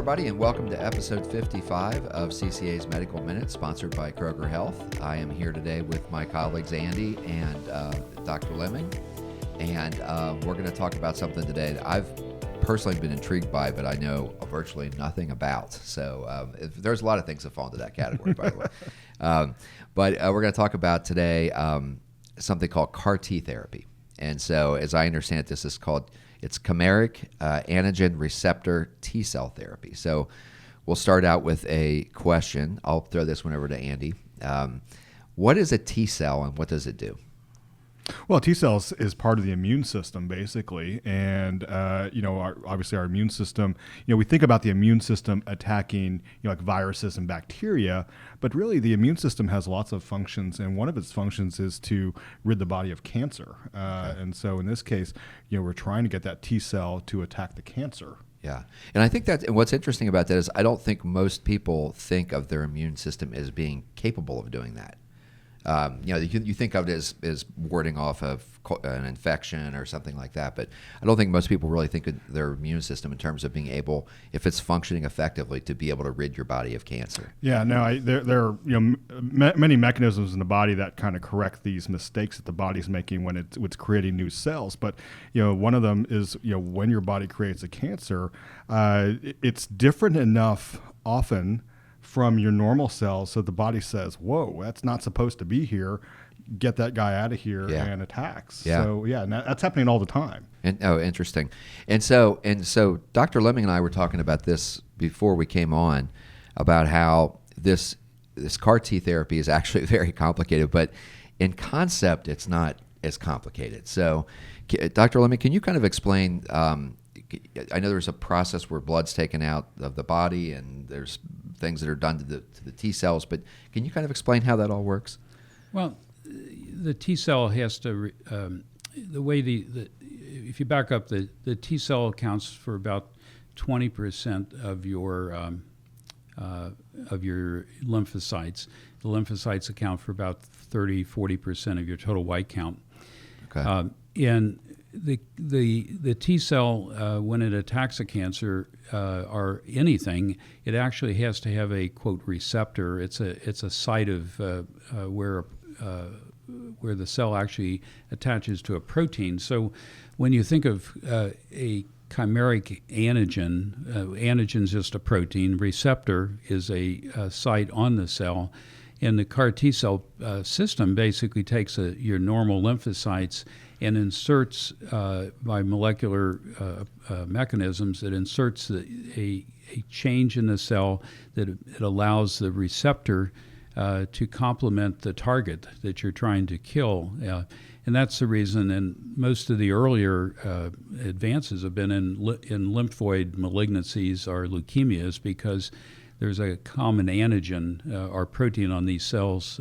everybody, and welcome to episode 55 of CCA's Medical Minute, sponsored by Kroger Health. I am here today with my colleagues Andy and Dr. Leming, and we're going to talk about something today that I've personally been intrigued by, but I know virtually nothing about. So there's a lot of things that fall into that category, by the way. But we're going to talk about today something called CAR T therapy. And so, as I understand it, this is called chimeric antigen receptor T cell therapy. So we'll start out with a question. I'll throw this one over to Andy. What is a T cell and what does it do? Well, T cells is part of the immune system, basically, and obviously our immune system. We think about the immune system attacking, like viruses and bacteria, but really the immune system has lots of functions, and one of its functions is to rid the body of cancer. Okay. And so, in this case, we're trying to get that T cell to attack the cancer. Yeah, and I think and what's interesting about that is I don't think most people think of their immune system as being capable of doing that. You think of it as warding off of an infection or something like that, but I don't think most people really think of their immune system in terms of being able, if it's functioning effectively, to be able to rid your body of cancer. Yeah, no, there are many mechanisms in the body that kind of correct these mistakes that the body's making when it's creating new cells. But one of them is when your body creates a cancer, it's different enough often from your normal cells, so the body says, whoa, that's not supposed to be here, get that guy out of here, and attacks. Yeah. So and that's happening all the time. And interesting. And so Dr. Leming and I were talking about this before we came on, about how this CAR T therapy is actually very complicated, but in concept it's not as complicated. So Dr. Leming, can you kind of explain, I know there's a process where blood's taken out of the body and there's things that are done to the T cells, but can you kind of explain how that all works? Well, the T cell has to, if you back up, the T cell accounts for about 20% of your lymphocytes. The lymphocytes account for about 30-40% of your total white count. Okay. And the T cell, when it attacks a cancer or anything, it actually has to have a quote receptor. It's a site of where the cell actually attaches to a protein. So when you think of a chimeric antigen, antigen is just a protein. Receptor is a site on the cell. And the CAR T cell system basically takes your normal lymphocytes and inserts by molecular mechanisms, it inserts a change in the cell that it allows the receptor to complement the target that you're trying to kill. And that's the reason, and most of the earlier advances have been in lymphoid malignancies or leukemias, because there's a common antigen or protein on these cells'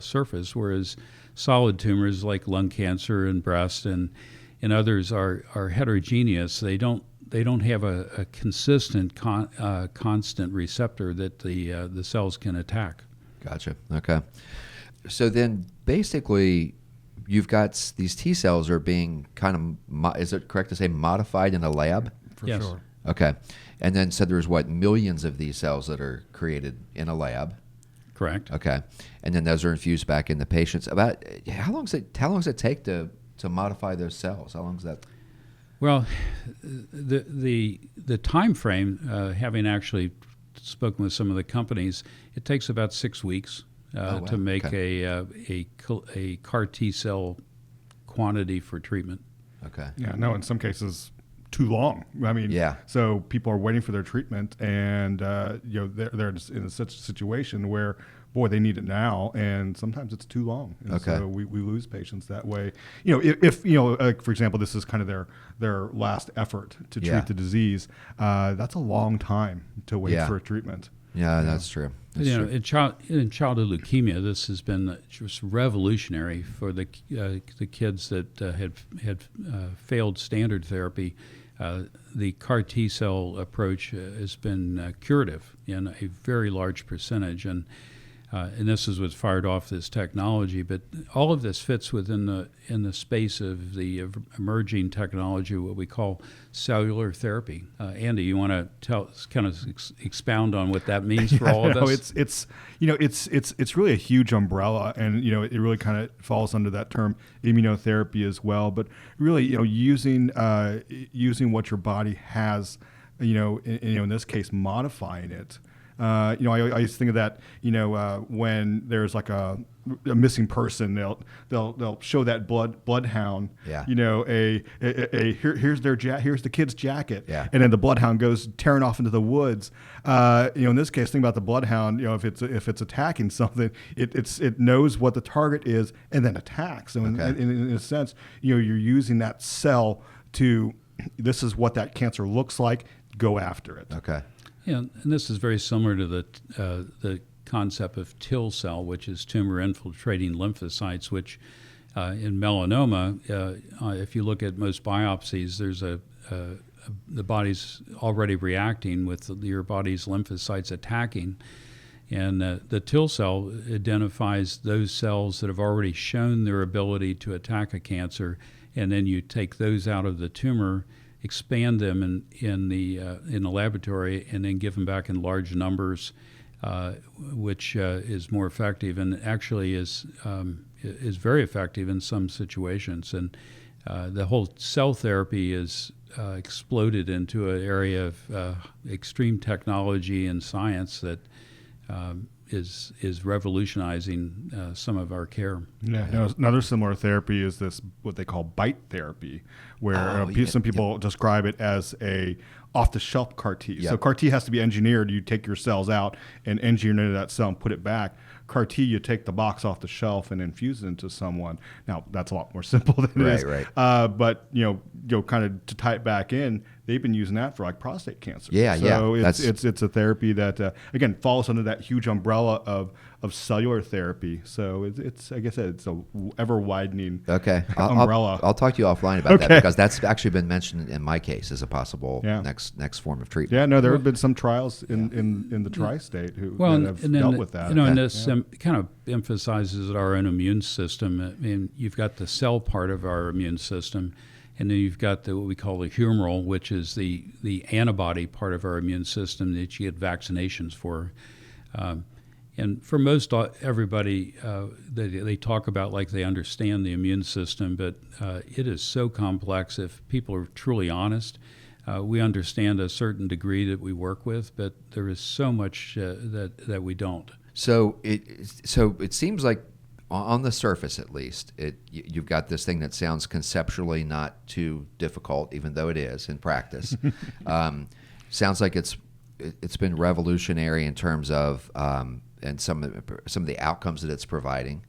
surface, whereas solid tumors like lung cancer and breast and others are heterogeneous. They don't have a consistent constant receptor that the cells can attack. Gotcha. Okay. So then basically you've got these T cells are being kind of, is it correct to say modified in a lab? For Yes. sure. Okay. And then so there's millions of these cells that are created in a lab. Correct. Okay. And then those are infused back in the patients. About how long does it take to modify those cells? How long is that? Well, the time frame, having actually spoken with some of the companies, it takes about 6 weeks to make a CAR T cell quantity for treatment. Okay. Yeah, no, in some cases too long. I mean, so people are waiting for their treatment, and they're in such a situation where, boy, they need it now, and sometimes it's too long. And so we lose patients that way. If for example, this is kind of their last effort to treat the disease, that's a long time to wait for a treatment. Yeah, that's true. In childhood leukemia, this has been just revolutionary for the kids that had failed standard therapy. The CAR T cell approach has been curative in a very large percentage, and and this is what fired off this technology. But all of this fits within the space of the emerging technology, what we call cellular therapy. Andy, you want to expound on what that means for all of us? It's really a huge umbrella, and it really kind of falls under that term immunotherapy as well. But really, using what your body has, in this case, modifying it. I used to think of that, when there's like a missing person, they'll show that bloodhound, Yeah. Here's the kid's jacket, Yeah. and then the bloodhound goes tearing off into the woods. In this case, think about the bloodhound. If it's attacking something, it knows what the target is and then attacks. So Okay. in a sense, you're using that cell to, this is what that cancer looks like. Go after it. Okay. Yeah, and this is very similar to the concept of TIL cell, which is tumor-infiltrating lymphocytes, which in melanoma, if you look at most biopsies, there's the body's already reacting with your body's lymphocytes attacking. And the TIL cell identifies those cells that have already shown their ability to attack a cancer, and then you take those out of the tumor, expand them in the laboratory, and then give them back in large numbers, which is more effective and actually is very effective in some situations. And the whole cell therapy is exploded into an area of extreme technology and science that is revolutionizing some of our care. Yeah. Another similar therapy is this, what they call bite therapy, where some people describe it as a off-the-shelf CAR T. Yep. So CAR T has to be engineered. You take your cells out and engineer that cell and put it back. CAR T, you take the box off the shelf and infuse it into someone. Now, that's a lot more simple than it is. Right. But, kind of to tie it back in, they've been using that for like prostate cancer. Yeah, so yeah. it's a therapy that, again, falls under that huge umbrella of cellular therapy. So it's like I said, it's a ever-widening umbrella. I'll talk to you offline about that, because that's actually been mentioned in my case as a possible next form of treatment. Yeah, no, there have been some trials in the tri-state that have dealt with that. And this kind of emphasizes our own immune system. I mean, you've got the cell part of our immune system, and then you've got what we call the humoral, which is the antibody part of our immune system that you get vaccinations for. And for most everybody, they talk about like they understand the immune system, but it is so complex. If people are truly honest, we understand a certain degree that we work with, but there is so much that we don't. So it seems like, on the surface at least, you've got this thing that sounds conceptually not too difficult, even though it is in practice. Sounds like it's been revolutionary in terms of and some of the outcomes that it's providing,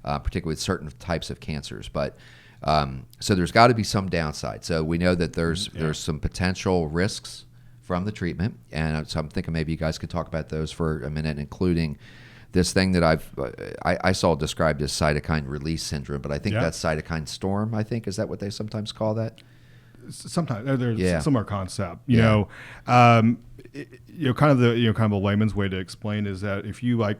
particularly with certain types of cancers. But so there's got to be some downside. So we know that there's some potential risks from the treatment, and so I'm thinking maybe you guys could talk about those for a minute, including this thing that I saw described as cytokine release syndrome, but I think that's cytokine storm. I think, is that what they sometimes call that? Sometimes there's a similar concept. Kind of a layman's way to explain is that if you I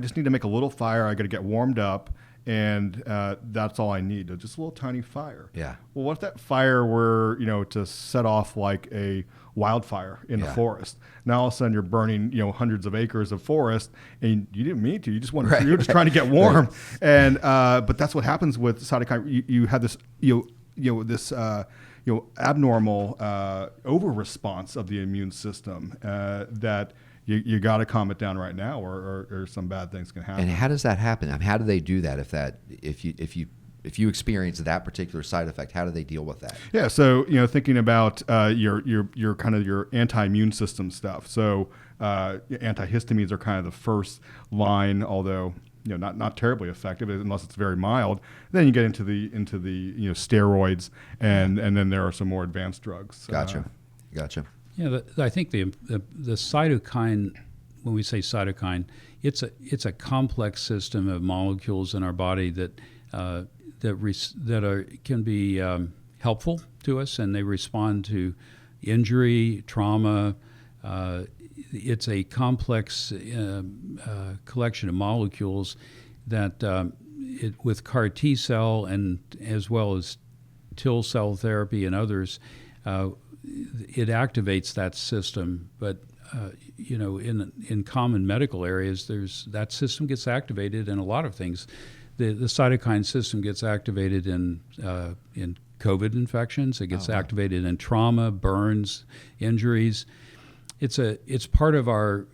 just need to make a little fire, I got to get warmed up, and that's all I need, just a little tiny fire. Yeah. Well, what if that fire were to set off like a wildfire in the forest? Now all of a sudden you're burning hundreds of acres of forest, and you didn't mean to. You just wanted you're just trying to get warm, and but that's what happens with cytokine. You have this this abnormal over response of the immune system that you got to calm it down right now, or some bad things can happen. And how does that happen? I mean, how do they do that? If you experience that particular side effect, how do they deal with that? Yeah, so thinking about your kind of your anti-immune system stuff. So antihistamines are kind of the first line, although not terribly effective unless it's very mild. Then you get into the steroids, and then there are some more advanced drugs. Gotcha. Yeah, I think the cytokine, when we say cytokine, it's a complex system of molecules in our body that can be helpful to us, and they respond to injury, trauma, it's a complex collection of molecules that with CAR T cell and as well as TIL cell therapy and others, it activates that system. But in common medical areas, that system gets activated in a lot of things. The cytokine system gets activated in COVID infections. It gets activated in trauma, burns, injuries. It's part of our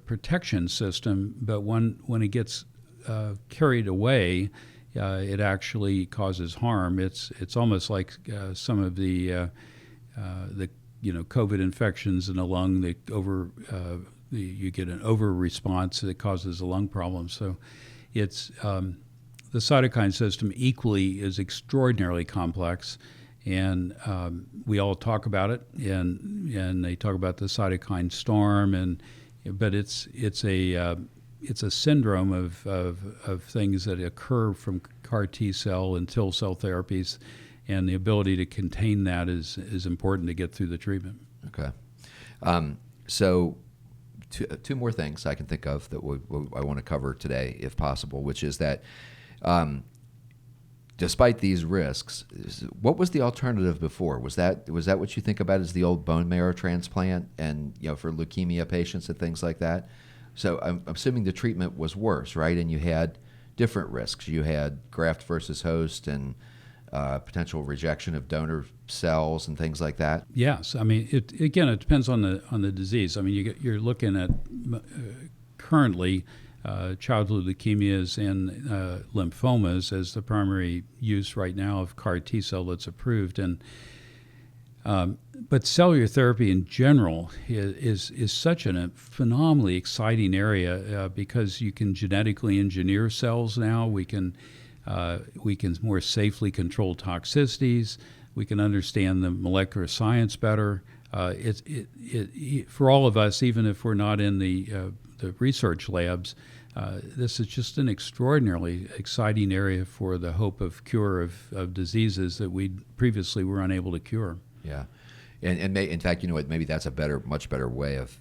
protection system. But when it gets carried away, it actually causes harm. It's almost like some of the COVID infections in the lung. You get an over response that causes a lung problem. So it's the cytokine system equally is extraordinarily complex, and we all talk about it, and they talk about the cytokine storm, but it's a syndrome of things that occur from CAR T cell and TIL cell therapies, and the ability to contain that is important to get through the treatment. Okay. So two more things I can think of that I want to cover today, if possible, which is that despite these risks, what was the alternative before? Was that what you think about as the old bone marrow transplant and for leukemia patients and things like that? So I'm assuming the treatment was worse, right? And you had different risks. You had graft versus host and potential rejection of donor cells and things like that. Yes, I mean it depends on the disease. I mean you're looking at currently childhood leukemias and lymphomas as the primary use right now of CAR T cell that's approved, and but cellular therapy in general is such a phenomenally exciting area because you can genetically engineer cells now. We can more safely control toxicities. We can understand the molecular science better. For all of us, even if we're not in the research labs, this is just an extraordinarily exciting area for the hope of cure of diseases that we previously were unable to cure. Yeah, and in fact, maybe that's a much better way of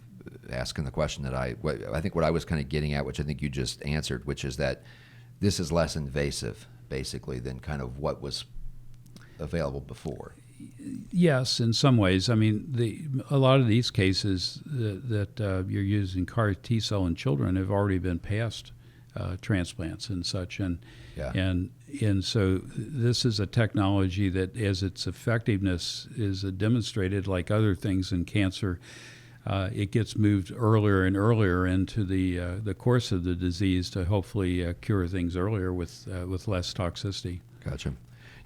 asking the question that I think what I was kind of getting at, which I think you just answered, which is that this is less invasive, basically, than kind of what was available before. Yes, in some ways. I mean, a lot of these cases that you're using CAR T cell in children have already been past transplants and such, and so this is a technology that, as its effectiveness is demonstrated, like other things in cancer, it gets moved earlier and earlier into the course of the disease to hopefully cure things earlier with less toxicity. Gotcha.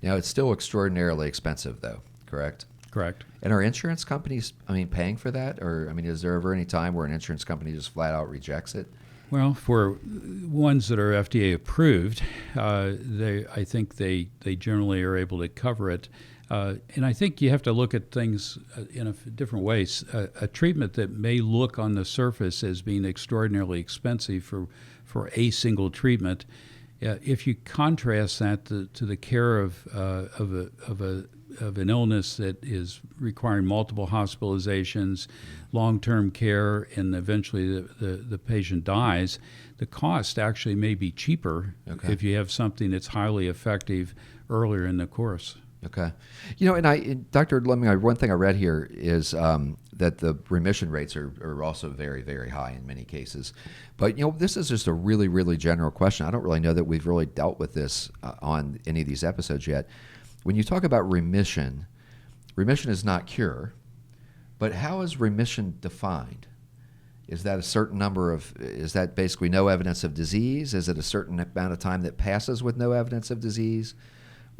Now, it's still extraordinarily expensive, though, correct? Correct. And are insurance companies, paying for that? Or, is there ever any time where an insurance company just flat out rejects it? Well, for ones that are FDA approved, I think they generally are able to cover it. And I think you have to look at things in different ways. A treatment that may look on the surface as being extraordinarily expensive for a single treatment, if you contrast that to the care of an illness that is requiring multiple hospitalizations, long-term care, and eventually the patient dies, the cost actually may be cheaper if you have something that's highly effective earlier in the course. Okay. And Dr. Leming, one thing I read here is that the remission rates are also very, very high in many cases. But, this is just a really, really general question. I don't really know that we've really dealt with this on any of these episodes yet. When you talk about remission is not cure, but how is remission defined? Is that a certain is that basically no evidence of disease? Is it a certain amount of time that passes with no evidence of disease?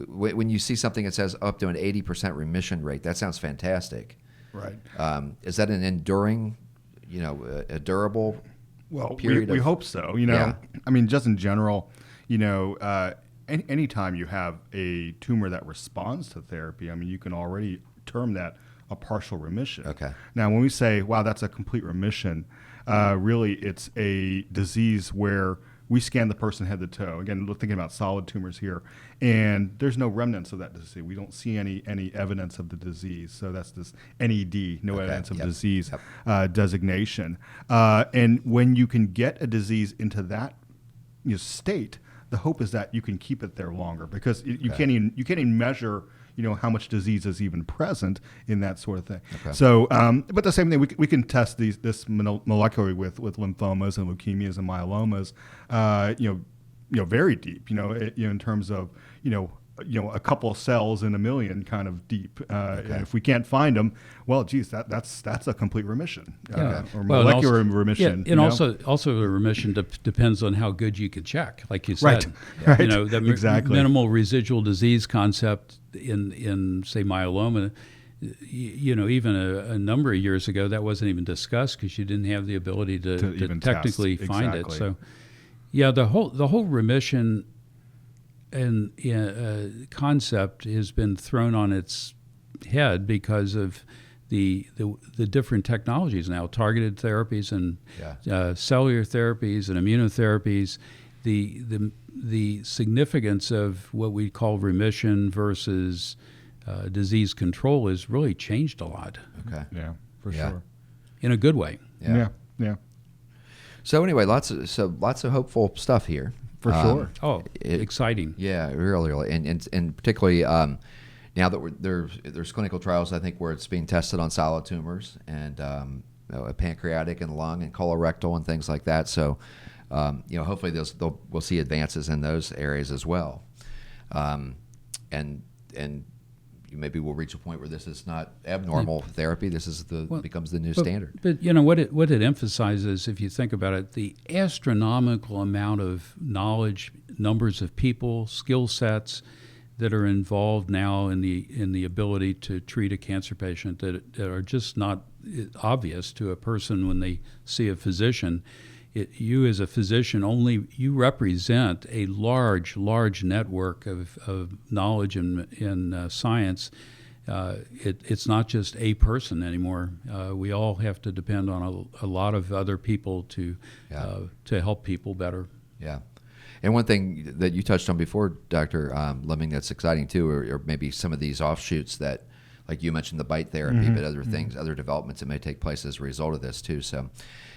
When you see something that says up to an 80% remission rate, that sounds fantastic. Right. Is that an enduring, a durable period? We hope so. Yeah. Just in general, anytime you have a tumor that responds to therapy, you can already term that a partial remission. Okay. Now, when we say, wow, that's a complete remission, really it's a disease where we scan the person head to toe. Again, we're thinking about solid tumors here, and there's no remnants of that disease. We don't see any evidence of the disease. So that's this NED, no evidence of disease designation. And when you can get a disease into that state, the hope is that you can keep it there longer, because you can't even measure how much disease is even present in that sort of thing. Okay. So, but the same thing, we can test this molecularly with lymphomas and leukemias and myelomas, very deep, in terms of, a couple of cells in a million kind of deep. And if we can't find them, well, geez, that's a complete remission, or molecular remission. Yeah, and also a remission depends on how good you can check, like you said. Right. The exactly. Minimal residual disease concept in say myeloma, even a number of years ago, that wasn't even discussed because you didn't have the ability to technically find it. So, the whole remission and concept has been thrown on its head because of the different technologies now, targeted therapies and cellular therapies and immunotherapies. The significance of what we call remission versus disease control has really changed a lot. Okay. Yeah, for sure. In a good way. Yeah. So anyway, lots of hopeful stuff here. For sure. Exciting. Yeah, really. And particularly now that there's clinical trials, I think, where it's being tested on solid tumors and pancreatic and lung and colorectal and things like that. So, hopefully we'll see advances in those areas as well. And maybe we'll reach a point where this is not abnormal therapy. This is becomes the new standard. But what it emphasizes, if you think about it, the astronomical amount of knowledge, numbers of people, skill sets that are involved now in the ability to treat a cancer patient that are just not obvious to a person when they see a physician. You as a physician you represent a large network of knowledge and science. It's not just a person anymore. We all have to depend on a lot of other people to help people better. Yeah. And one thing that you touched on before, Dr. Leming, that's exciting too, or maybe some of these offshoots that, like you mentioned, the bite therapy, but other things, other developments that may take place as a result of this too. So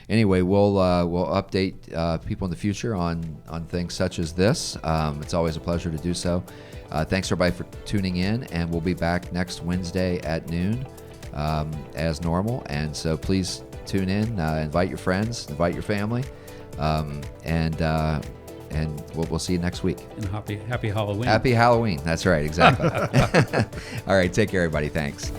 anyway, we'll update people in the future on things such as this. It's always a pleasure to do so. Thanks everybody for tuning in, and we'll be back next Wednesday at noon as normal. And so please tune in, invite your friends, invite your family, and we'll see you next week. And happy Halloween. Happy Halloween. That's right, exactly. All right, take care, everybody. Thanks.